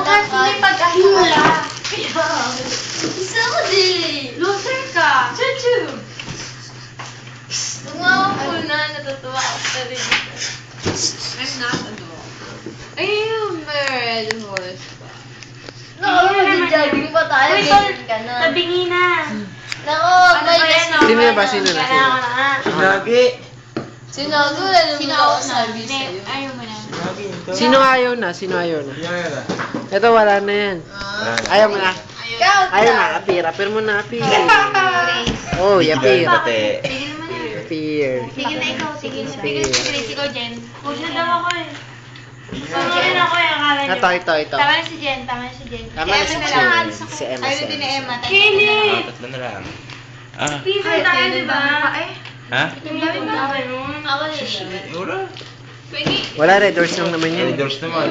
Kasi may pag-ahimula. Isa ko din. Loser ka. Chuchu. Tumawag na, natutuwa ako sa rin. I'm not a dog. Ayun, may red horse pa. Naku, mag-jogging pa tayo. Uy, tol, Ganyan ka na. tabingi na. Naku, may Sino na ba? Sino na? Kailangan ko na nga. Lagi. Sinago, alam mo na ako sabi sa'yo. Ayaw mo na. Lagi ito. Sino ayaw na? Sino ayaw na? Yan na. Ito, wala na yan. Ayaw mo na. Count Ayaw na. na, apir. Apir mo na, apir. Oh, yapir. Pati. Tigil mo na. Apir. Tigil na ikaw. Tigil na. Apir. Grace, ikaw, Jen. Huwag na daw ako eh. Jen ako eh, akala niyo. Ito. Tama na si Jen, tama na si Jen. Tama na si Jen. Si Emma. Ayaw din ni Emma. Kinit! Tatlo na lang. Ah. Pizza tayo, di ba? Ha? Yung gawin mo ba nun? Ako din. Wala. Wala, red horse lang naman yun. Red doors naman.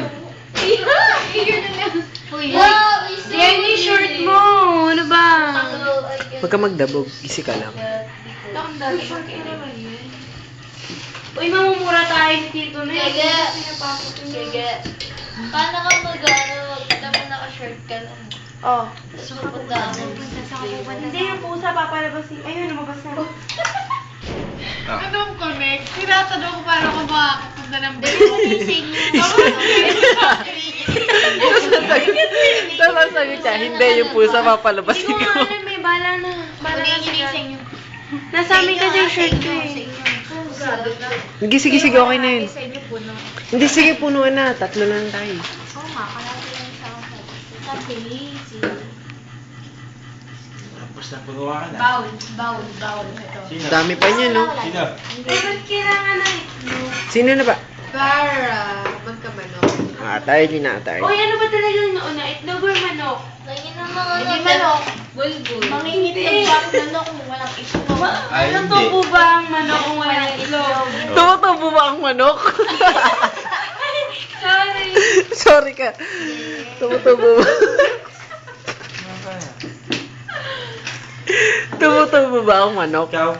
Wow, Yan yung short mo. Ano ba? Huwag ka magdabog. Isi ka lang. Uy, mamumura tayo ni Tito na eh. Sige. Pinapakot yun. Sige. Paano ka mag-ano? Kita mo naka-shirt ka lang. Oh. Tapos pupunta ako. Hindi, yung pusa papalabasin. Ayun, lumabas na. Anong connect? Tinatanong ko paano ko makakapunta ng Tapos sabi siya, hindi yung pusa papalabasin Hindi ko ko. nga alam eh, bala na. Bala na sila. Nasa amin kasi yung shirt ko eh. Sige, sige, okay na yun. Hindi, sige, punuan na. Tatlo na lang tayo. Oo nga, kalati lang sa akin. Sabi, Tapos na punuwa ka na. Bawal. Ito. Sino? Dami pa niya, no? Sino? Eh, ba't kailangan na itlog? Sino na ba? Para magkamanok. Tayo din na, tayo. Uy, ano ba talaga yung nauna? Itlog or manok? Lagi na mga Hindi manok. Bulbul. Mangingitlog ba ang manok kung walang itlog? Ay, Anong hindi. tubo ba ang manok kung walang itlog? Tumutubo ba ang manok? Sorry. Sorry ka. Tumutubo ba? Tumutubo ba ang manok? Ikaw?